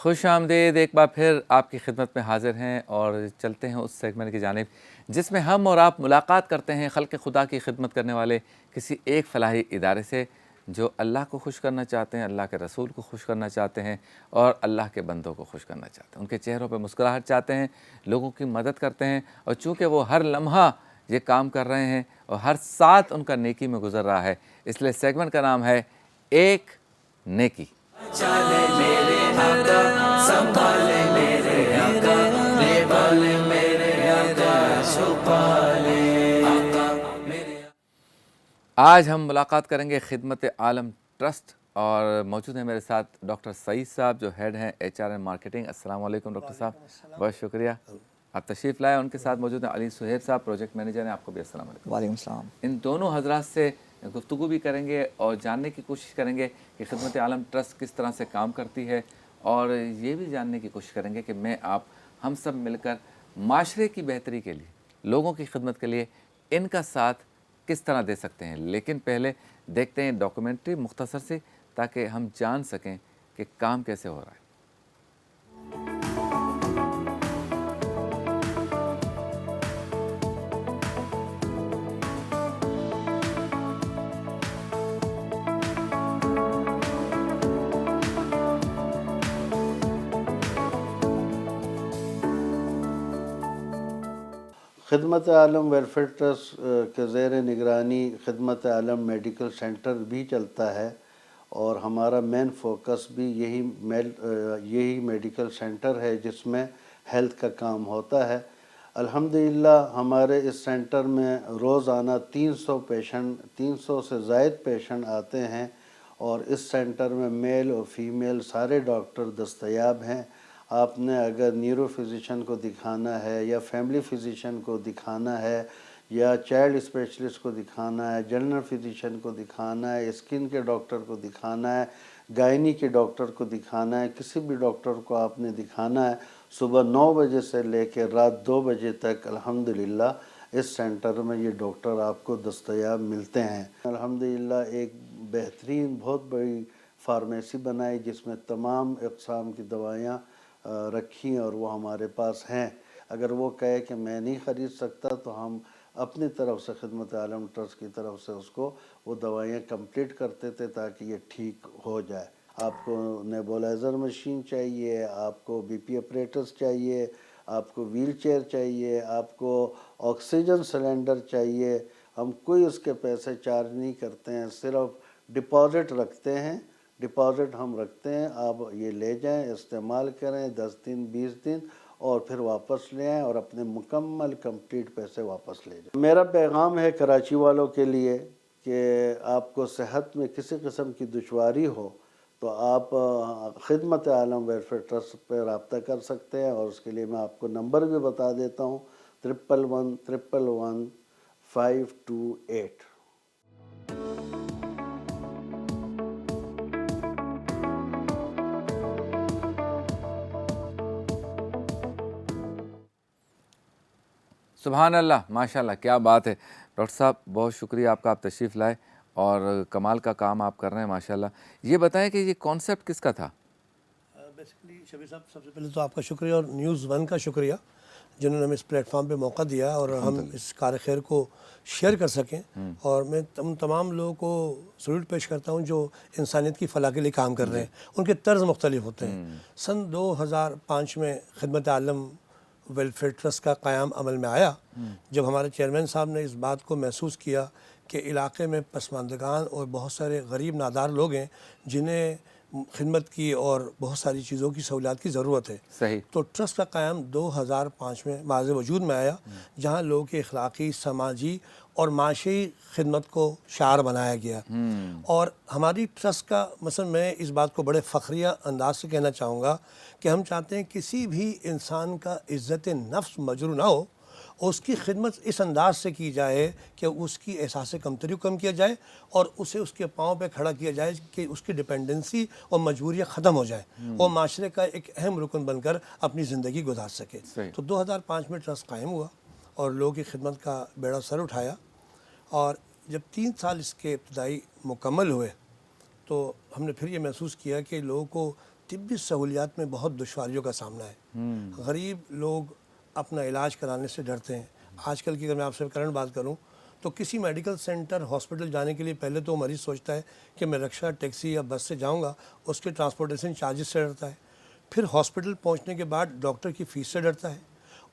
خوش آمدید، ایک بار پھر آپ کی خدمت میں حاضر ہیں اور چلتے ہیں اس سیگمنٹ کی جانب جس میں ہم اور آپ ملاقات کرتے ہیں خلق خدا کی خدمت کرنے والے کسی ایک فلاحی ادارے سے جو اللہ کو خوش کرنا چاہتے ہیں، اللہ کے رسول کو خوش کرنا چاہتے ہیں اور اللہ کے بندوں کو خوش کرنا چاہتے ہیں، ان کے چہروں پہ مسکراہٹ چاہتے ہیں، لوگوں کی مدد کرتے ہیں، اور چونکہ وہ ہر لمحہ یہ کام کر رہے ہیں اور ہر ساتھ ان کا نیکی میں گزر رہا ہے، اس لیے سیگمنٹ کا نام ہے ایک نیکی۔ چالے میرے آقا سنبھالے میرے آقا دیوالے میرے آقا چھپالے آقا میرے۔ آج ہم ملاقات کریں گے خدمت عالم ٹرسٹ، اور موجود ہیں میرے ساتھ ڈاکٹر سعید صاحب جو ہیڈ ہیں ایچ آر اینڈ مارکیٹنگ۔ السلام علیکم ڈاکٹر صاحب، بہت شکریہ آپ تشریف لائے۔ ان کے ساتھ موجود ہیں علی سہیب صاحب، پروجیکٹ مینیجر ہیں، آپ کو بھی السلام علیکم۔ وعلیکم السلام۔ ان دونوں حضرات سے گفتگو بھی کریں گے اور جاننے کی کوشش کریں گے کہ خدمت عالم ٹرسٹ کس طرح سے کام کرتی ہے، اور یہ بھی جاننے کی کوشش کریں گے کہ میں آپ ہم سب مل کر معاشرے کی بہتری کے لیے، لوگوں کی خدمت کے لیے ان کا ساتھ کس طرح دے سکتے ہیں۔ لیکن پہلے دیکھتے ہیں ڈاکومنٹری مختصر سی، تاکہ ہم جان سکیں کہ کام کیسے ہو رہا ہے۔ خدمت عالم ویلفیئر ٹرسٹ کے زیر نگرانی خدمت عالم میڈیکل سینٹر بھی چلتا ہے، اور ہمارا مین فوکس بھی یہی میڈیکل سینٹر ہے جس میں ہیلتھ کا کام ہوتا ہے۔ الحمدللہ ہمارے اس سینٹر میں روزانہ 300 سے زائد پیشنٹ آتے ہیں، اور اس سینٹر میں میل اور فیمیل سارے ڈاکٹر دستیاب ہیں۔ آپ نے اگر نیورو فزیشین کو دکھانا ہے، یا فیملی فزیشین کو دکھانا ہے، یا چائلڈ اسپیشلسٹ کو دکھانا ہے، جنرل فزیشین کو دکھانا ہے، اسکن کے ڈاکٹر کو دکھانا ہے، گائنی کے ڈاکٹر کو دکھانا ہے، کسی بھی ڈاکٹر کو آپ نے دکھانا ہے، صبح 9 بجے سے لے کے رات 2 بجے تک الحمدللہ اس سینٹر میں یہ ڈاکٹر آپ کو دستیاب ملتے ہیں۔ الحمدللہ ایک بہترین بہت بڑی فارمیسی بنائی جس میں تمام اقسام کی دوائیاں رکھی، اور وہ ہمارے پاس ہیں۔ اگر وہ کہے کہ میں نہیں خرید سکتا تو ہم اپنی طرف سے خدمت عالم ٹرسٹ کی طرف سے اس کو وہ دوائیاں کمپلیٹ کرتے تھے تاکہ یہ ٹھیک ہو جائے۔ آپ کو نیبولائزر مشین چاہیے، آپ کو بی پی اپریٹس چاہیے، آپ کو ویل چیئر چاہیے، آپ کو آکسیجن سلنڈر چاہیے، ہم کوئی اس کے پیسے چارج نہیں کرتے ہیں، صرف ڈپازٹ رکھتے ہیں۔ ڈپازٹ ہم رکھتے ہیں، آپ یہ لے جائیں، استعمال کریں 10 دن 20 دن، اور پھر واپس لے آئیں اور اپنے مکمل کمپلیٹ پیسے واپس لے جائیں۔ میرا پیغام ہے کراچی والوں کے لیے کہ آپ کو صحت میں کسی قسم کی دشواری ہو تو آپ خدمت عالم ویلفیئر ٹرسٹ پہ رابطہ کر سکتے ہیں، اور اس کے لیے میں آپ کو نمبر بھی بتا دیتا ہوں، 11111528۔ سبحان اللہ، ماشاءاللہ، کیا بات ہے ڈاکٹر صاحب، بہت شکریہ آپ کا، آپ تشریف لائے اور کمال کا کام آپ کر رہے ہیں ماشاءاللہ۔ یہ بتائیں کہ یہ کانسیپٹ کس کا تھا؟ بیسیکلی شبیر صاحب، سب سے پہلے تو آپ کا شکریہ اور نیوز 1 کا شکریہ جنہوں نے ہمیں اس پلیٹ فارم پہ موقع دیا اور ہم اس کار خیر کو شیئر کر سکیں، اور میں تمام لوگوں کو سلوٹ پیش کرتا ہوں جو انسانیت کی فلاح کے لیے کام کر رہے ہیں۔ ان کے طرز مختلف ہوتے ہیں۔ سن 2005 میں خدمت عالم ویلفیئر ٹرسٹ کا قیام عمل میں آیا، جب ہمارے چیئرمین صاحب نے اس بات کو محسوس کیا کہ علاقے میں پسماندگان اور بہت سارے غریب نادار لوگ ہیں جنہیں خدمت کی اور بہت ساری چیزوں کی سہولیات کی ضرورت ہے۔ صحیح۔ تو ٹرسٹ کا قیام 2005 میں معاذ وجود میں آیا، جہاں لوگوں کی اخلاقی، سماجی اور معاشی خدمت کو شعار بنایا گیا۔ اور ہماری ٹرسٹ کا مثلا میں اس بات کو بڑے فخریہ انداز سے کہنا چاہوں گا کہ ہم چاہتے ہیں کسی بھی انسان کا عزت نفس مجروح نہ ہو، اور اس کی خدمت اس انداز سے کی جائے کہ اس کی احساس کمتری کو کم کیا جائے، اور اسے اس کے پاؤں پہ کھڑا کیا جائے کہ اس کی ڈپینڈنسی اور مجبوریاں ختم ہو جائیں، اور معاشرے کا ایک اہم رکن بن کر اپنی زندگی گزار سکے۔ تو 2005 میں ٹرسٹ قائم ہوا اور لوگوں کی خدمت کا بیڑا سر اٹھایا، اور جب 3 سال اس کے ابتدائی مکمل ہوئے تو ہم نے پھر یہ محسوس کیا کہ لوگوں کو طبی سہولیات میں بہت دشواریوں کا سامنا ہے. غریب لوگ اپنا علاج کرانے سے ڈرتے ہیں. آج کل کی اگر میں آپ سے کرنٹ بات کروں تو کسی میڈیکل سینٹر ہاسپٹل جانے کے لیے پہلے تو مریض سوچتا ہے کہ میں رکشہ ٹیکسی یا بس سے جاؤں گا, اس کے ٹرانسپورٹیشن چارجز سے ڈرتا ہے. پھر ہاسپٹل پہنچنے کے بعد ڈاکٹر کی فیس سے ڈرتا ہے.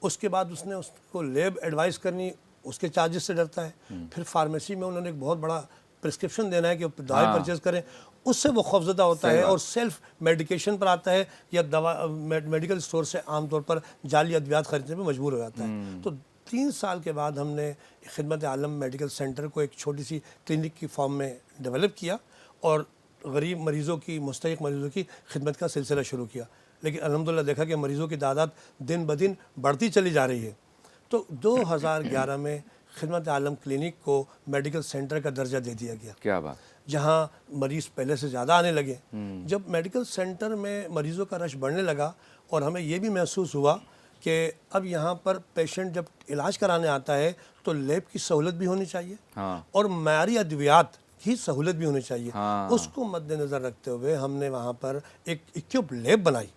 اس کے بعد اس نے اس کو لیب ایڈوائز کرنی, اس کے چارجز سے ڈرتا ہے. پھر فارمیسی میں انہوں نے ایک بہت بڑا پرسکرپشن دینا ہے کہ دوائی پرچیز کریں, اس سے وہ خوفزدہ ہوتا ہے اور سیلف میڈیکیشن پر آتا ہے یا دوا میڈیکل اسٹور سے عام طور پر جعلی ادویات خریدنے پہ مجبور ہو جاتا ہے. تو 3 سال کے بعد ہم نے خدمت عالم میڈیکل سینٹر کو ایک چھوٹی سی کلینک کی فارم میں ڈیولپ کیا اور غریب مریضوں کی, مستحق مریضوں کی خدمت کا سلسلہ شروع کیا. لیکن الحمدللہ دیکھا کہ مریضوں کی تعداد دن بدن بڑھتی چلی جا رہی ہے. تو 2011 میں خدمت عالم کلینک کو میڈیکل سینٹر کا درجہ دے دیا گیا. کیا بات. جہاں مریض پہلے سے زیادہ آنے لگے. جب میڈیکل سینٹر میں مریضوں کا رش بڑھنے لگا اور ہمیں یہ بھی محسوس ہوا کہ اب یہاں پر پیشنٹ جب علاج کرانے آتا ہے تو لیب کی سہولت بھی ہونی چاہیے اور معیاری ادویات کی سہولت بھی ہونی چاہیے. اس کو مد نظر رکھتے ہوئے ہم نے وہاں پر ایک اکوپ لیب بنائی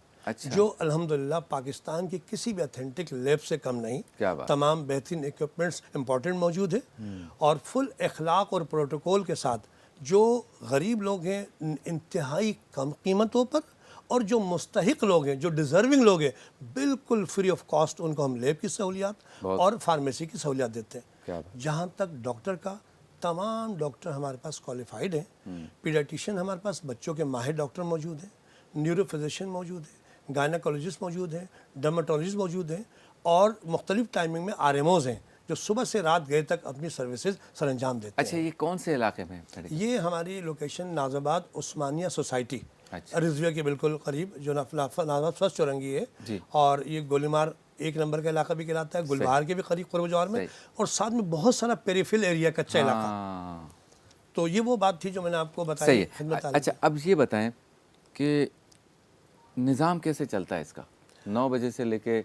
جو الحمدللہ پاکستان کی کسی بھی اتھینٹک لیب سے کم نہیں. تمام بہترین ایکوپمنٹس امپورٹنٹ موجود ہیں اور فل اخلاق اور پروٹوکول کے ساتھ جو غریب لوگ ہیں انتہائی کم قیمتوں پر اور جو مستحق لوگ ہیں, جو ڈیزرونگ لوگ ہیں, بالکل فری آف کاسٹ ان کو ہم لیب کی سہولیات اور فارمیسی کی سہولیات دیتے ہیں. جہاں تک ڈاکٹر کا, تمام ڈاکٹر ہمارے پاس کوالیفائڈ ہیں. پیڈیٹیشین ہمارے پاس بچوں کے ماہر ڈاکٹر موجود ہیں, نیورو فزیشین موجود ہیں, گائنیکولوجسٹ موجود ہیں, ڈرماٹولوجسٹ موجود ہیں اور مختلف ٹائمنگ میں RMOs ہیں جو صبح سے رات گئے تک اپنی سروسز سر انجام دیتے ہیں. اچھا, یہ کون سے علاقے میں؟ یہ ہماری لوکیشن ناز آباد عثمانیہ سوسائٹی رضویہ کے بالکل قریب, جو ناز آباد فرسٹ چورنگی ہے, اور یہ گولیمار 1 نمبر کا علاقہ بھی کہلاتا ہے, گلبہار کے بھی قریب قرب جوار میں, اور ساتھ میں بہت سارا پیریفل ایریا, کچا علاقہ. تو یہ وہ بات تھی جو میں نے آپ کو بتائی. اچھا, اب یہ بتائیں کہ نظام کیسے چلتا ہے اس کا؟ 9 بجے سے لے کے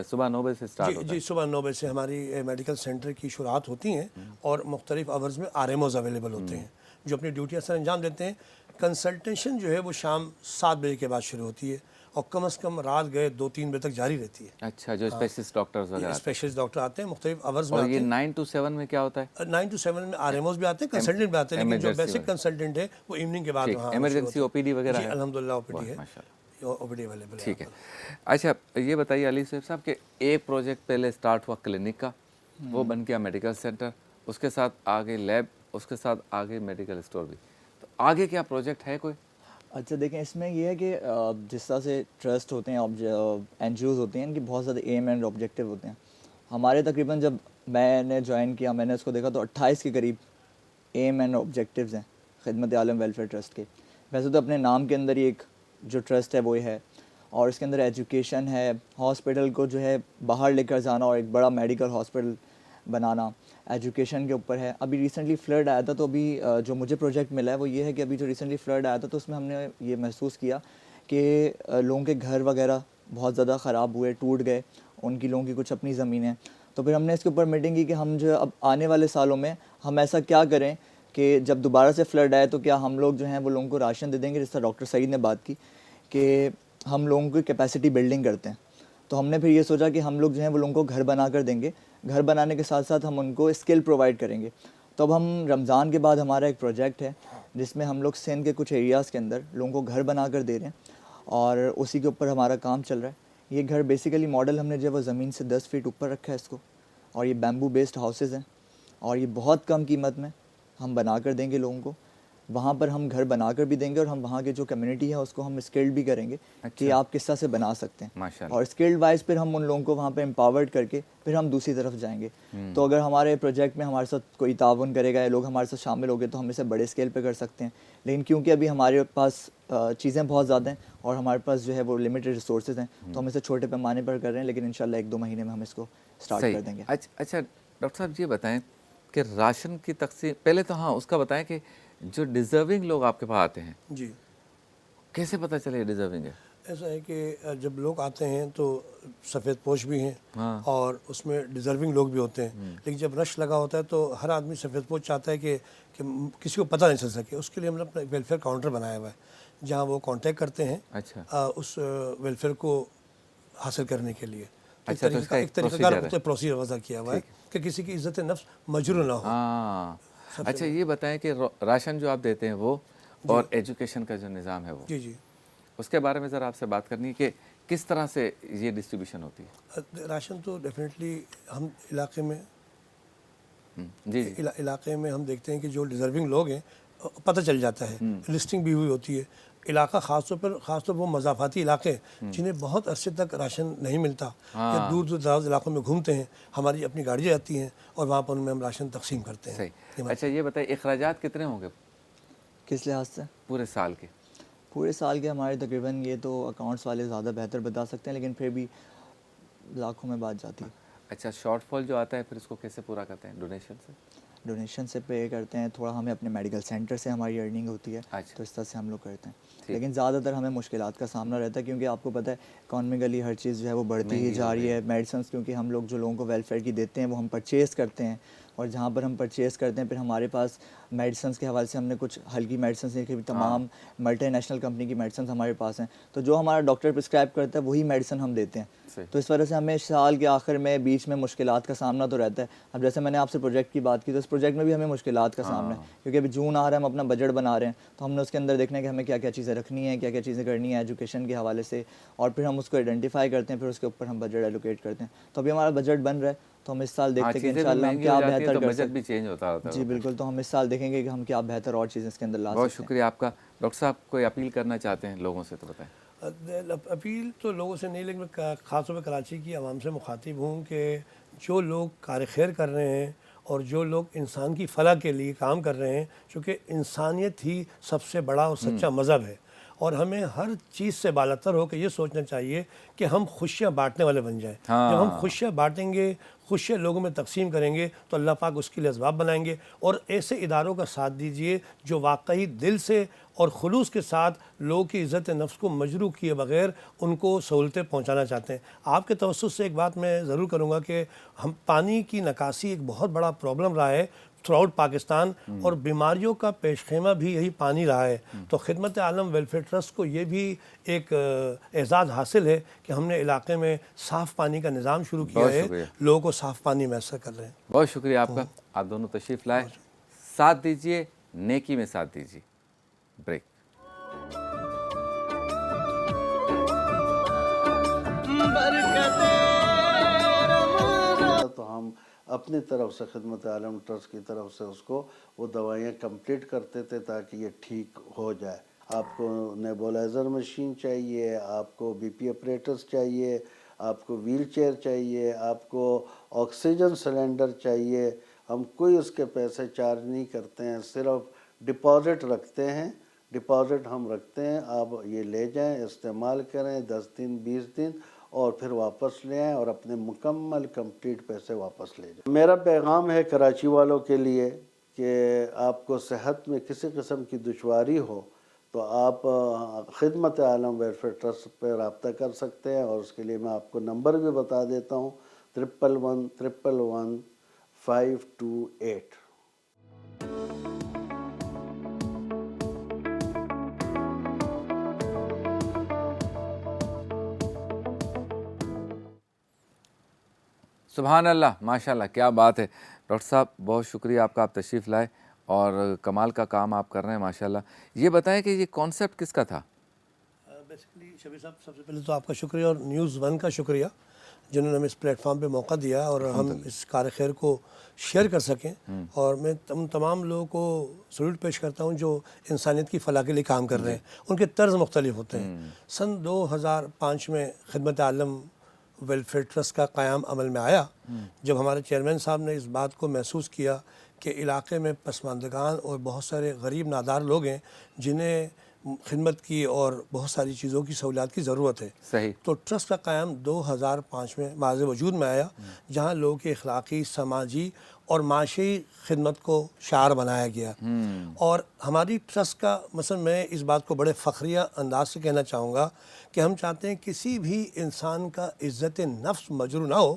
صبح 9 بجے سے سٹارٹ ہوتا ہے؟ جی, صبح 9 بجے سے ہماری میڈیکل سینٹر کی شروعات ہوتی ہیں اور مختلف آورز میں RMOs اویلیبل ہوتے ہیں جو اپنی ڈیوٹیاں سر انجام دیتے ہیں. کنسلٹیشن جو ہے وہ شام 7 بجے کے بعد شروع ہوتی ہے اور کم از کم رات گئے 2-3 بجے تک جاری رہتی ہے. اچھا, جو اسپیشلسٹ ڈاکٹرز وغیرہ اسپیشلسٹ ڈاکٹر آتے ہیں مختلف آورز میں. اور یہ 9 to 7 میں کیا ہوتا ہے؟ 9 to 7 میں RMOs بھی آتے ہیں, کنسلٹنٹ بھی آتے ہیں, لیکن جو بیسک کنسلٹنٹ ہے وہ ایوننگ کے بعد وہاں ایمرجنسی OPD وغیرہ ہے؟ الحمدللہ OPD ہے, OPD اویلیبل ہے. ٹھیک ہے. اچھا, یہ بتائیے علی صاحب کہ ایک پروجیکٹ پہلے سٹارٹ ہوا کلینک کا, وہ بن گیا میڈیکل سینٹر, اس کے ساتھ آگے لیب, اس کے ساتھ آگے میڈیکل اسٹور بھی, تو آگے کیا پروجیکٹ ہے کوئی؟ اچھا دیکھیں, اس میں یہ ہے کہ جس طرح سے ٹرسٹ ہوتے ہیں, NGOs ہوتے ہیں, ان کی بہت زیادہ ایم اینڈ آبجیکٹیو ہوتے ہیں. ہمارے تقریباً جب میں نے جوائن کیا, میں نے اس کو دیکھا تو 28 کے قریب ایم اینڈ آبجیکٹیوز ہیں خدمت عالم ویلفیئر ٹرسٹ کے. ویسے تو اپنے نام کے اندر ہی ایک جو ٹرسٹ ہے وہ ہے, اور اس کے اندر ایجوکیشن ہے, ہاسپٹل کو جو ہے باہر لے کر جانا اور ایک بڑا میڈیکل ہاسپٹل بنانا, ایجوکیشن کے اوپر ہے. ابھی ریسنٹلی فلڈ آیا تھا, تو ابھی جو مجھے پروجیکٹ ملا ہے وہ یہ ہے کہ ابھی جو ریسنٹلی فلڈ آیا تھا تو اس میں ہم نے یہ محسوس کیا کہ لوگوں کے گھر وغیرہ بہت زیادہ خراب ہوئے, ٹوٹ گئے, ان کی لوگوں کی کچھ اپنی زمینیں. تو پھر ہم نے اس کے اوپر میٹنگ کی کہ ہم جو اب آنے والے سالوں میں ہم ایسا کیا کریں کہ جب دوبارہ سے فلڈ آئے تو کیا ہم لوگ جو ہیں وہ لوگوں کو راشن دے دیں گے, جس طرح ڈاکٹر سعید نے بات کی کہ ہم لوگوں کی کیپیسٹی بلڈنگ کرتے ہیں. تو ہم نے پھر یہ سوچا کہ ہم لوگ جو ہیں وہ لوگوں کو گھر بنا کر دیں گے, گھر بنانے کے ساتھ ساتھ ہم ان کو اسکل پرووائڈ کریں گے. تو اب ہم رمضان کے بعد ہمارا ایک پروجیکٹ ہے جس میں ہم لوگ سندھ کے کچھ ایریاز کے اندر لوگوں کو گھر بنا کر دے رہے ہیں اور اسی کے اوپر ہمارا کام چل رہا ہے. یہ گھر بیسیکلی ماڈل ہم نے جو ہے وہ زمین سے 10 فیٹ اوپر رکھا ہے اس کو, اور یہ بیمبو بیسڈ ہاؤسز ہیں اور یہ بہت کم قیمت میں ہم بنا کر دیں گے لوگوں کو. وہاں پر ہم گھر بنا کر بھی دیں گے اور ہم وہاں کے جو کمیونٹی ہے اس کو ہم اسکلڈ بھی کریں گے کہ آپ کس طرح سے بنا سکتے ہیں, اور اسکلڈ وائز پھر ہم ان لوگوں کو وہاں پہ امپاورڈ کر کے پھر ہم دوسری طرف جائیں گے. تو اگر ہمارے پروجیکٹ میں ہمارے ساتھ کوئی تعاون کرے گا یا لوگ ہمارے ساتھ شامل ہو گئے تو ہم اسے بڑے اسکیل پہ کر سکتے ہیں. لیکن کیونکہ ابھی ہمارے پاس چیزیں بہت زیادہ ہیں اور ہمارے پاس جو ہے وہ لمیٹڈ ریسورسز ہیں, تو ہم اسے چھوٹے پیمانے پر کر رہے ہیں, لیکن انشاءاللہ 1-2 مہینے میں ہم اس کو اسٹارٹ کر دیں گے. اچھا ڈاکٹر صاحب, یہ بتائیں کہ راشن کی تقسیم پہلے تو اس کا بتائیں کہ جو ڈیزرونگ لوگ آپ کے پاس آتے ہیں, جی, کیسے پتہ چلے ڈیزرونگ ہے؟ ایسا ہے کہ جب لوگ آتے ہیں تو سفید پوش بھی ہیں اور اس میں ڈیزرونگ لوگ بھی ہوتے ہیں, لیکن جب رش لگا ہوتا ہے تو ہر آدمی سفید پوش چاہتا ہے کہ کسی کو پتہ نہیں چل سکے. اس کے لیے ہم نے اپنا ویلفیئر کاؤنٹر بنایا ہوا ہے جہاں وہ کانٹیکٹ کرتے ہیں اچھا اس ویلفیئر کو حاصل کرنے کے لیے. اچھا، تو اس کا ایک طریقہ procedure ہے. پروسیجر وضع کیا ہوا ہے کہ کسی کی عزت نفس مجروح نہ ہو. ہاں. اچھا یہ بتائیں کہ راشن جو آپ دیتے ہیں وہ اور ایجوکیشن کا جو نظام ہے وہ، جی جی. اس کے بارے میں ذرا آپ سے بات کرنی ہے کہ کس طرح سے یہ ڈسٹریبیوشن ہوتی ہے. راشن تو ڈیفینیٹلی ہم علاقے میں جی جی علاقے میں ہم دیکھتے ہیں کہ جو ڈیزرونگ لوگ ہیں پتہ چل جاتا ہے، لسٹنگ بھی ہوئی ہوتی ہے. علاقہ خاص طور پر وہ مضافاتی علاقے جنہیں بہت عرصے تک راشن نہیں ملتا یا دور دراز علاقوں میں گھومتے ہیں، ہماری اپنی گاڑیاں آتی ہیں اور وہاں پر ان میں ہم راشن تقسیم کرتے ہیں. صحیح. اچھا یہ بتائیں اخراجات کتنے ہوں گے کس لحاظ سے؟ پورے سال کے؟ پورے سال کے ہمارے تقریباً، یہ تو اکاؤنٹس والے زیادہ بہتر بتا سکتے ہیں، لیکن پھر بھی لاکھوں میں بات جاتی ہے. اچھا شارٹ فال جو آتا ہے پھر اس کو کیسے پورا کرتے ہیں؟ ڈونیشن سے؟ ڈونیشن سے پے کرتے ہیں، تھوڑا ہمیں اپنے میڈیکل سینٹر سے ہماری ارننگ ہوتی ہے، اچھا. تو اس طرح سے ہم لوگ کرتے ہیں. لیکن زیادہ تر ہمیں مشکلات کا سامنا رہتا ہے، کیونکہ آپ کو پتہ ہے اکانومیکلی ہر چیز جو ہے وہ بڑھتی ہی جا رہی ہے. میڈیسنس کیونکہ ہم لوگ جو لوگوں کو ویلفیئر کی دیتے ہیں وہ ہم پرچیز کرتے ہیں، اور جہاں پر ہم پرچیز کرتے ہیں پھر ہمارے پاس میڈیسنس کے حوالے سے ہم نے کچھ ہلکی میڈیسنس ہیں کہ تمام ملٹی نیشنل کمپنی کی میڈیسنس ہمارے پاس ہیں، تو جو ہمارا ڈاکٹر پرسکرائب کرتا ہے وہی میڈیسن ہم دیتے ہیں. تو اس وجہ سے ہمیں سال کے آخر میں بیچ میں مشکلات کا سامنا تو رہتا ہے. اب جیسے میں نے آپ سے پروجیکٹ کی بات کی، تو اس پروجیکٹ میں بھی ہمیں مشکلات کا سامنا ہے، کیونکہ ابھی جون آ رہا ہے، ہم اپنا بجٹ بنا رہے ہیں، تو ہم نے اس کے اندر دیکھنا ہے کہ ہمیں کیا کیا چیزیں رکھنی ہیں، کیا کیا چیزیں کرنی ہیں ایجوکیشن کے حوالے سے، اور پھر ہم اس کو آئیڈینٹیفائی کرتے ہیں، پھر اس کے اوپر ہم بجٹ ایلوکیٹ کرتے ہیں. تو ابھی ہمارا بجٹ بن رہا ہے، تو ہم اس سال دیکھتے ہیں کہ انشاءاللہ ہم کیا بہتر کر سکتے ہیں. بھی چینج ہوتا ہے. جی بالکل، تو ہم اس سال دیکھیں گے کہ ہم کیا بہتر اور چیزیں اس کے اندر لا سکتے ہیں. بہت شکریہ آپ کا. ڈاکٹر صاحب کوئی اپیل کرنا چاہتے ہیں لوگوں سے تو بتائیں. اپیل تو لوگوں سے نہیں، لیکن میں خاص طور پہ کراچی کی عوام سے مخاطب ہوں کہ جو لوگ کار خیر کر رہے ہیں اور جو لوگ انسان کی فلاح کے لیے کام کر رہے ہیں، چونکہ انسانیت ہی سب سے بڑا اور سچا مذہب ہے، اور ہمیں ہر چیز سے بالاتر ہو کہ یہ سوچنا چاہیے کہ ہم خوشیاں بانٹنے والے بن جائیں. جب ہم خوشیاں بانٹیں گے، خوشیاں لوگوں میں تقسیم کریں گے، تو اللہ پاک اس کے لیے اسباب بنائیں گے. اور ایسے اداروں کا ساتھ دیجئے جو واقعی دل سے اور خلوص کے ساتھ لوگوں کی عزت نفس کو مجروح کیے بغیر ان کو سہولتیں پہنچانا چاہتے ہیں. آپ کے توسط سے ایک بات میں ضرور کروں گا کہ ہم پانی کی نکاسی ایک بہت بڑا پرابلم رہا ہے تھرو آؤٹ پاکستان، اور بیماریوں کا پیش خیمہ بھی یہی پانی رہا ہے. تو خدمت عالم ویلفیئر ٹرسٹ کو یہ بھی ایک اعزاز حاصل ہے کہ ہم نے علاقے میں صاف پانی کا نظام شروع کیا ہے، لوگوں کو صاف پانی میسر کر رہے ہیں. بہت شکریہ آپ کا. آپ دونوں تشریف لائے. ساتھ دیجئے، نیکی میں ساتھ دیجئے. بریک. تو ہم اپنی طرف سے خدمت عالم ٹرسٹ کی طرف سے اس کو وہ دوائیاں کمپلیٹ کرتے تھے تاکہ یہ ٹھیک ہو جائے. آپ کو نیبولائزر مشین چاہیے، آپ کو بی پی اپریٹس چاہیے، آپ کو ویل چیئر چاہیے، آپ کو آکسیجن سلنڈر چاہیے. ہم کوئی اس کے پیسے چارج نہیں کرتے ہیں، صرف ڈپازٹ رکھتے ہیں. ڈپازٹ ہم رکھتے ہیں، آپ یہ لے جائیں، استعمال کریں 10 دن 20 دن، اور پھر واپس لے آئیں اور اپنے مکمل کمپلیٹ پیسے واپس لے جائیں. میرا پیغام ہے کراچی والوں کے لیے کہ آپ کو صحت میں کسی قسم کی دشواری ہو تو آپ خدمت عالم ویلفیئر ٹرسٹ پہ رابطہ کر سکتے ہیں، اور اس کے لیے میں آپ کو نمبر بھی بتا دیتا ہوں 11111528. سبحان اللہ، ماشاءاللہ، کیا بات ہے. ڈاکٹر صاحب بہت شکریہ آپ کا، آپ تشریف لائے اور کمال کا کام آپ کر رہے ہیں ماشاءاللہ. یہ بتائیں کہ یہ کانسیپٹ کس کا تھا؟ بیسیکلی شبیر صاحب، سب سے پہلے تو آپ کا شکریہ اور نیوز 1 کا شکریہ جنہوں نے ہمیں اس پلیٹ فارم پہ موقع دیا اور ہم اس کار خیر کو شیئر کر سکیں. اور میں تمام لوگوں کو سلوٹ پیش کرتا ہوں جو انسانیت کی فلاح کے لیے کام کر رہے ہیں. ان کے طرز مختلف ہوتے ہیں. سن 2005 میں خدمت عالم ویلفیئر ٹرسٹ کا قیام عمل میں آیا، جب ہمارے چیئرمین صاحب نے اس بات کو محسوس کیا کہ علاقے میں پسماندگان اور بہت سارے غریب نادار لوگ ہیں جنہیں خدمت کی اور بہت ساری چیزوں کی سہولیات کی ضرورت ہے. صحیح. تو ٹرسٹ کا قیام 2005 میں معاذ وجود میں آیا، جہاں لوگوں کی اخلاقی، سماجی اور معاشی خدمت کو شعار بنایا گیا. اور ہماری ٹرسٹ کا مثلا میں اس بات کو بڑے فخریہ انداز سے کہنا چاہوں گا کہ ہم چاہتے ہیں کسی بھی انسان کا عزت نفس مجروح نہ ہو،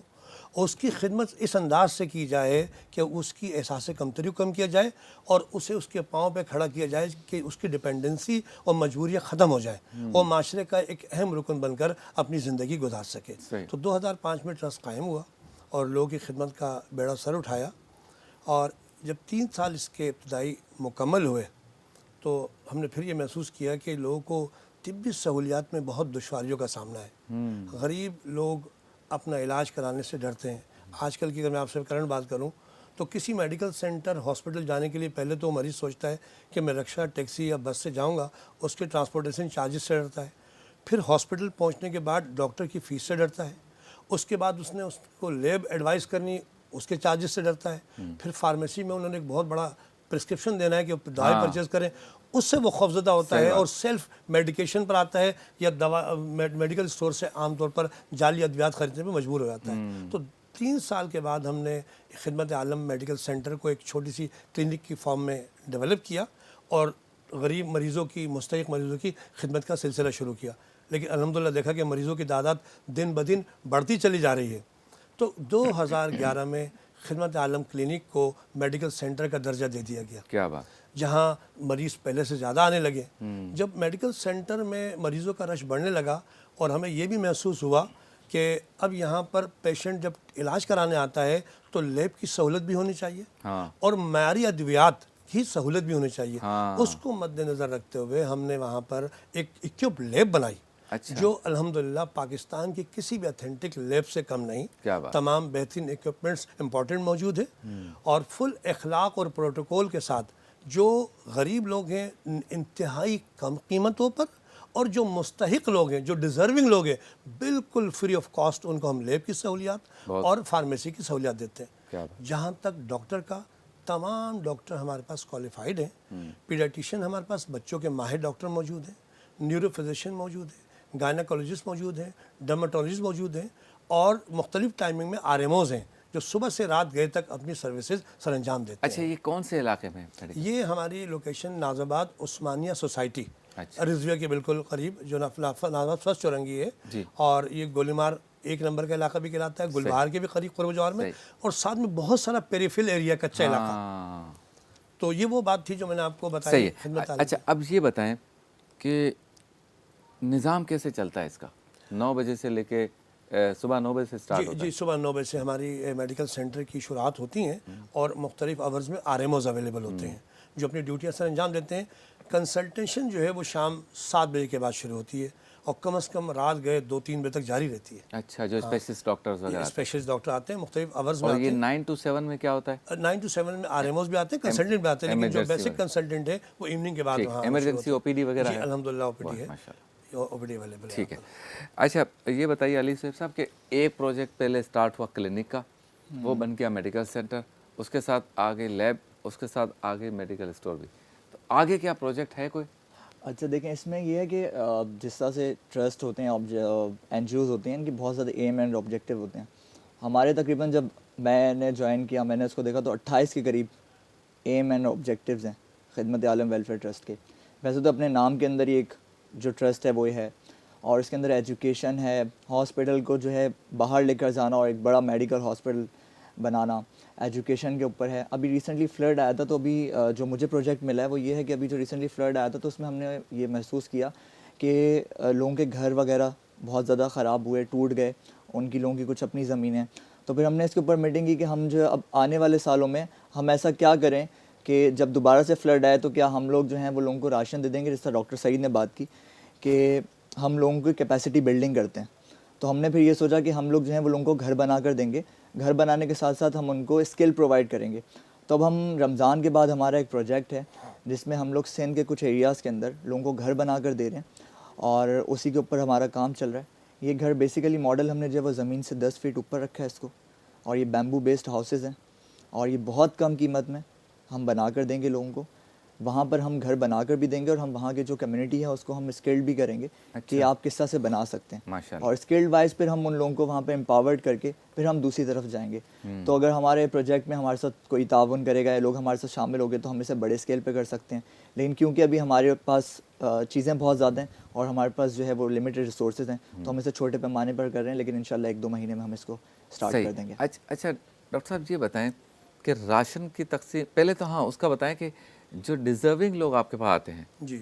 اس کی خدمت اس انداز سے کی جائے کہ اس کی احساس کمتری کو کم کیا جائے اور اسے اس کے پاؤں پہ کھڑا کیا جائے کہ اس کی ڈپینڈنسی اور مجبوریاں ختم ہو جائیں اور معاشرے کا ایک اہم رکن بن کر اپنی زندگی گزار سکے. تو 2005 میں ٹرسٹ قائم ہوا اور لوگوں کی خدمت کا بیڑا سر اٹھایا، اور جب 3 سال اس کے ابتدائی مکمل ہوئے تو ہم نے پھر یہ محسوس کیا کہ لوگوں کو طبی سہولیات میں بہت دشواریوں کا سامنا ہے. غریب لوگ اپنا علاج کرانے سے ڈرتے ہیں. آج کل کی اگر میں آپ سے کرنٹ بات کروں تو کسی میڈیکل سینٹر ہاسپٹل جانے کے لیے پہلے تو مریض سوچتا ہے کہ میں رکشہ، ٹیکسی یا بس سے جاؤں گا، اس کے ٹرانسپورٹیشن چارجز سے ڈرتا ہے. پھر ہاسپٹل پہنچنے کے بعد ڈاکٹر کی فیس سے ڈرتا ہے. اس کے بعد اس نے اس کو لیب ایڈوائز کرنی، اس کے چارجز سے ڈرتا ہے. پھر فارمیسی میں انہوں نے ایک بہت بڑا پرسکرپشن دینا ہے کہ دوائی پرچیز کریں، اس سے وہ خوفزدہ ہوتا ہے اور سیلف میڈیکیشن پر آتا ہے یا دوا میڈیکل اسٹور سے عام طور پر جعلی ادویات خریدنے پہ مجبور ہو جاتا ہے. تو 3 سال کے بعد ہم نے خدمت عالم میڈیکل سینٹر کو ایک چھوٹی سی کلینک کی فارم میں ڈیولپ کیا اور غریب مریضوں کی، مستحق مریضوں کی خدمت کا سلسلہ شروع کیا. لیکن الحمدللہ دیکھا کہ مریضوں کی تعداد دن بدن بڑھتی چلی جا رہی ہے. تو 2011 میں خدمت عالم کلینک کو میڈیکل سینٹر کا درجہ دے دیا گیا. کیا بات. جہاں مریض پہلے سے زیادہ آنے لگے. جب میڈیکل سینٹر میں مریضوں کا رش بڑھنے لگا اور ہمیں یہ بھی محسوس ہوا کہ اب یہاں پر پیشنٹ جب علاج کرانے آتا ہے تو لیب کی سہولت بھی ہونی چاہیے اور معیاری ادویات کی سہولت بھی ہونی چاہیے. اس کو مد نظر رکھتے ہوئے ہم نے وہاں پر ایک اکوپ لیب بنائی جو الحمدللہ پاکستان کی کسی بھی اتھینٹک لیب سے کم نہیں. تمام بہترین ایکوپمنٹس امپورٹنٹ موجود ہیں اور فل اخلاق اور پروٹوکول کے ساتھ. جو غریب لوگ ہیں انتہائی کم قیمتوں پر اور جو مستحق لوگ ہیں، جو ڈیزرونگ لوگ ہیں، بالکل فری آف کاسٹ ان کو ہم لیب کی سہولیات اور فارمیسی کی سہولیات دیتے ہیں. جہاں تک ڈاکٹر کا، تمام ڈاکٹر ہمارے پاس کوالیفائڈ ہیں. پیڈیٹیشین ہمارے پاس بچوں کے ماہر ڈاکٹر موجود ہیں، نیورو فزیشین موجود ہیں، گائنیکولوجسٹ موجود ہیں، ڈرماٹولوجسٹ موجود ہیں اور مختلف ٹائمنگ میں RMOs ہیں جو صبح سے رات گئے تک اپنی سروسز سر انجام دیتے ہیں. اچھا، یہ کون سے علاقے میں؟ یہ ہماری لوکیشن ناز آباد عثمانیہ سوسائٹی رضویہ کے بالکل قریب، جو ناز آباد فرسٹ چورنگی ہے. اور یہ گولیمار 1 نمبر کا علاقہ بھی کہلاتا ہے، گلبہار کے بھی قریب قرب جوار میں، اور ساتھ میں بہت سارا پیریفل ایریا، کچا علاقہ. تو یہ وہ بات تھی جو میں نے آپ کو بتائی. اچھا، اب یہ بتائیں کہ نظام کیسے چلتا ہے اس کا؟ 9 بجے سے لے کے صبح 9 بجے سے سٹارٹ ہوتا ہے؟ جی، صبح 9 بجے سے ہماری میڈیکل سینٹر کی شروعات ہوتی ہیں اور مختلف آورز میں RMOs اویلیبل ہوتے ہیں جو اپنی ڈیوٹیاں سر انجام دیتے ہیں. کنسلٹیشن جو ہے وہ شام 7 بجے کے بعد شروع ہوتی ہے اور کم از کم رات گئے 2-3 بجے تک جاری رہتی ہے. اچھا، جو اسپیشلسٹ ڈاکٹرز وغیرہ اسپیشلسٹ ڈاکٹر آتے ہیں مختلف آورز میں. اور یہ 9 to 7 میں کیا ہوتا ہے؟ 9 to 7 میں RMOs بھی آتے ہیں، کنسلٹنٹ بھی آتے ہیں، لیکن جو بیسک کنسلٹنٹ ہے وہ ایوننگ کے بعد وہاں ایمرجنسی OPD وغیرہ ہے؟ الحمدللہ OPD ہے، OPD اویلیبل ہے. ٹھیک ہے. اچھا، یہ بتائیے علی صاحب کہ ایک پروجیکٹ پہلے سٹارٹ ہوا کلینک کا، وہ بن گیا میڈیکل سینٹر، اس کے ساتھ آگے لیب، اس کے ساتھ آگے میڈیکل اسٹور بھی. تو آگے کیا پروجیکٹ ہے کوئی؟ اچھا دیکھیں، اس میں یہ ہے کہ جس طرح سے ٹرسٹ ہوتے ہیں، NGOs ہوتے ہیں، ان کی بہت زیادہ ایم اینڈ آبجیکٹیو ہوتے ہیں. ہمارے تقریباً جب میں نے جوائن کیا، میں نے اس کو دیکھا تو 28 کے قریب ایم اینڈ آبجیکٹیوز ہیں خدمت عالم ویلفیئر ٹرسٹ کے. ویسے تو اپنے نام کے اندر ہی ایک جو ٹرسٹ ہے وہ ہے، اور اس کے اندر ایجوکیشن ہے، ہاسپٹل کو جو ہے باہر لے کر جانا اور ایک بڑا میڈیکل ہاسپٹل بنانا، ایجوکیشن کے اوپر ہے. ابھی ریسنٹلی فلڈ آیا تھا، تو ابھی جو مجھے پروجیکٹ ملا ہے وہ یہ ہے کہ ابھی جو ریسنٹلی فلڈ آیا تھا تو اس میں ہم نے یہ محسوس کیا کہ لوگوں کے گھر وغیرہ بہت زیادہ خراب ہوئے، ٹوٹ گئے، ان کی لوگوں کی کچھ اپنی زمینیں. تو پھر ہم نے اس کے اوپر میٹنگ کی کہ ہم جو اب آنے والے سالوں میں ہم ایسا کیا کریں کہ جب دوبارہ سے فلڈ آئے تو کیا ہم لوگ جو ہیں وہ لوگوں کو راشن دے دیں گے، جس طرح ڈاکٹر سعید نے بات کی کہ ہم لوگوں کی کیپیسٹی بلڈنگ کرتے ہیں. تو ہم نے پھر یہ سوچا کہ ہم لوگ جو ہیں وہ لوگوں کو گھر بنا کر دیں گے، گھر بنانے کے ساتھ ساتھ ہم ان کو اسکل پرووائڈ کریں گے. تو اب ہم رمضان کے بعد ہمارا ایک پروجیکٹ ہے جس میں ہم لوگ سندھ کے کچھ ایریاز کے اندر لوگوں کو گھر بنا کر دے رہے ہیں اور اسی کے اوپر ہمارا کام چل رہا ہے. یہ گھر بیسیکلی ماڈل ہم نے جو ہے وہ زمین سے 10 فیٹ اوپر رکھا ہے اس کو، اور یہ بیمبو بیسڈ ہاؤسز ہیں اور یہ بہت کم قیمت میں ہم بنا کر دیں گے لوگوں کو. وہاں پر ہم گھر بنا کر بھی دیں گے اور ہم وہاں کے جو کمیونٹی ہے اس کو ہم اسکلڈ بھی کریں گے کہ آپ کس طرح سے بنا سکتے ہیں. ماشاءاللہ. اور اسکلڈ وائز پھر ہم ان لوگوں کو وہاں پہ امپاورڈ کر کے پھر ہم دوسری طرف جائیں گے. تو اگر ہمارے پروجیکٹ میں ہمارے ساتھ کوئی تعاون کرے گا یا لوگ ہمارے ساتھ شامل ہو گئے تو ہم اسے بڑے اسکیل پہ کر سکتے ہیں. لیکن کیونکہ ابھی ہمارے پاس چیزیں بہت زیادہ ہیں اور ہمارے پاس جو ہے وہ لمیٹڈ ریسورسز ہیں تو ہم اسے چھوٹے پیمانے پر کر رہے ہیں, لیکن انشاءاللہ 1-2 مہینے میں ہم اس کو اسٹارٹ کر دیں گے. اچھا ڈاکٹر صاحب یہ بتائیں کہ راشن کی تقسیم پہلے تو ہاں اس کا بتائیں کہ جو ڈیزرونگ لوگ آپ کے پاس آتے ہیں جی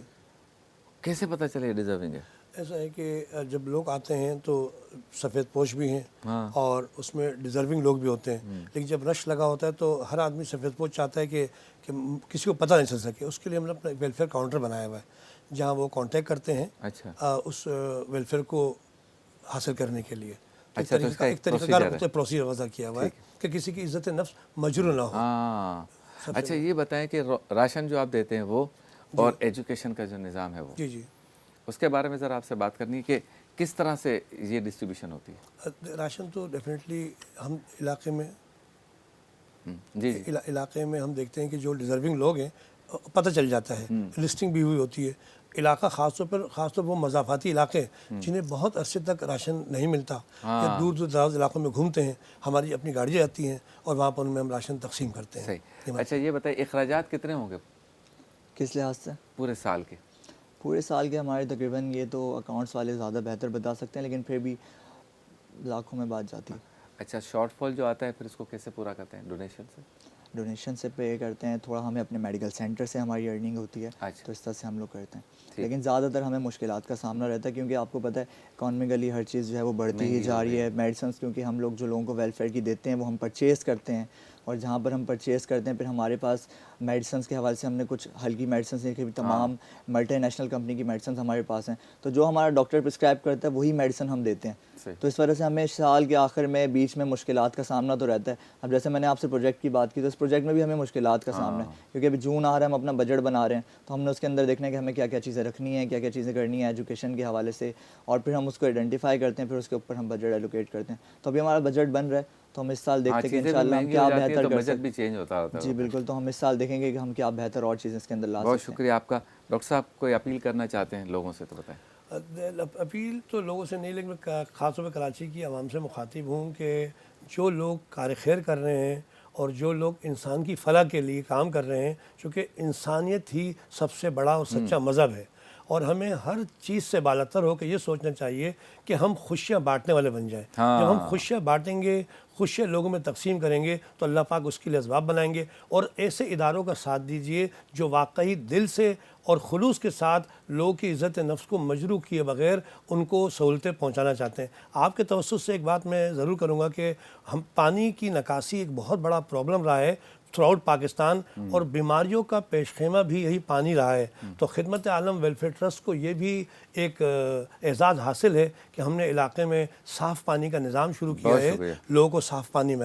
کیسے پتہ چلے یہ ڈیزرونگ ہے؟ ایسا ہے کہ جب لوگ آتے ہیں تو سفید پوش بھی ہیں اور اس میں ڈیزرونگ لوگ بھی ہوتے ہیں, لیکن جب رش لگا ہوتا ہے تو ہر آدمی سفید پوش چاہتا ہے کہ کسی کو پتہ نہیں چل سکے. اس کے لیے ہم نے اپنا ویلفیئر کاؤنٹر بنایا ہوا ہے جہاں وہ کانٹیکٹ کرتے ہیں اس ویلفیئر کو حاصل کرنے کے لیے. ایک طریقہ کار پروسیجر وضع کیا ہوا ہے کہ کسی کی عزت نفس مجروح نہ ہو. اچھا یہ بتائیں کہ راشن جو آپ دیتے ہیں وہ اور ایجوکیشن کا جو نظام ہے وہ, جی اس کے بارے میں ذرا آپ سے بات کرنی ہے کہ کس طرح سے یہ ڈسٹریبیوشن ہوتی ہے؟ راشن تو ڈیفینیٹلی ہم علاقے میں ہم دیکھتے ہیں کہ جو ڈیزرونگ لوگ ہیں پتہ چل جاتا ہے, لسٹنگ بھی ہوئی ہوتی ہے. علاقہ خاص طور پر وہ مضافاتی علاقے جنہیں بہت عرصے تک راشن نہیں ملتا یا دور دراز علاقوں میں گھومتے ہیں, ہماری اپنی گاڑیاں آتی ہیں اور وہاں پر ان میں ہم راشن تقسیم کرتے ہیں. صحیح. اچھا یہ بتائیں اخراجات کتنے ہوں گے کس لحاظ سے؟ پورے سال کے. پورے سال کے ہمارے تقریباً یہ تو اکاؤنٹس والے زیادہ بہتر بتا سکتے ہیں, لیکن پھر بھی لاکھوں میں بات جاتی ہے. اچھا شارٹ فال جو آتا ہے پھر اس کو کیسے پورا کرتے ہیں؟ ڈونیشن سے پے کرتے ہیں, تھوڑا ہمیں اپنے میڈیکل سینٹر سے ہماری ارننگ ہوتی ہے تو اس طرح سے ہم لوگ کرتے ہیں. لیکن زیادہ تر ہمیں مشکلات کا سامنا رہتا ہے کیونکہ آپ کو پتہ ہے اکانومیکلی ہر چیز جو ہے وہ بڑھتی ہی جا رہی ہے. میڈیسنس کیونکہ ہم لوگ جو لوگوں کو ویلفیئر کی دیتے ہیں وہ ہم پرچیز کرتے ہیں, اور جہاں پر ہم پرچیز کرتے ہیں پھر ہمارے پاس میڈیسنس کے حوالے سے ہم نے کچھ ہلکی میڈیسنس دیکھی, تمام ملٹی نیشنل کمپنی کی میڈیسنس ہمارے پاس ہیں, تو جو ہمارا ڈاکٹر پرسکرائب کرتا ہے وہی میڈیسن ہم دیتے ہیں. تو اس وجہ سے ہمیں سال کے آخر میں بیچ میں مشکلات کا سامنا تو رہتا ہے. اب جیسے میں نے آپ سے پروجیکٹ کی بات کی تو اس پروجیکٹ میں بھی ہمیں مشکلات کا سامنا ہے کیونکہ ابھی جون آ رہا ہے, ہم اپنا بجٹ بنا رہے ہیں تو ہم نے اس کے اندر دیکھنا ہے کہ ہمیں کیا کیا چیزیں رکھنی ہیں, کیا کیا چیزیں کرنی ہیں ایجوکیشن کے حوالے سے, اور پھر ہم اس کو آئیڈینٹیفائی کرتے ہیں, پھر اس کے اوپر ہم بجٹ ایلوکیٹ کرتے ہیں. تو ابھی ہمارا بجٹ بن رہا ہے تو ہم اس سال دیکھتے ہیں کہ انشاءاللہ ہم کیا بہتر کر سکتے ہیں. جی بالکل, تو ہم اس سال دیکھیں گے کہ ہم کیا بہتر اور چیزیں اس کے اندر لا سکتے ہیں. بہت شکریہ آپ کا. ڈاکٹر صاحب کوئی اپیل کرنا چاہتے ہیں لوگوں سے تو بتائیں. اپیل تو لوگوں سے نہیں, لیکن خاص طور پہ کراچی کی عوام سے مخاطب ہوں کہ جو لوگ کار خیر کر رہے ہیں اور جو لوگ انسان کی فلاح کے لیے کام کر رہے ہیں, چونکہ انسانیت ہی سب سے بڑا اور سچا مذہب ہے, اور ہمیں ہر چیز سے بالاتر ہو کے یہ سوچنا چاہیے کہ ہم خوشیاں بانٹنے والے بن جائیں. جب ہم خوشیاں بانٹیں گے, خوشیاں لوگوں میں تقسیم کریں گے تو اللہ پاک اس کے لیے اسباب بنائیں گے. اور ایسے اداروں کا ساتھ دیجئے جو واقعی دل سے اور خلوص کے ساتھ لوگوں کی عزت نفس کو مجروح کیے بغیر ان کو سہولتیں پہنچانا چاہتے ہیں. آپ کے توسط سے ایک بات میں ضرور کروں گا کہ ہم پانی کی نکاسی ایک بہت بڑا پرابلم رہا ہے تھرو آؤٹ پاکستان, اور بیماریوں کا پیش خیمہ بھی یہی پانی رہا ہے. تو خدمت عالم ویلفیئر ٹرسٹ کو یہ بھی ایک اعزاز حاصل ہے کہ ہم نے علاقے میں صاف پانی کا نظام شروع کیا ہے, لوگوں کو صاف پانی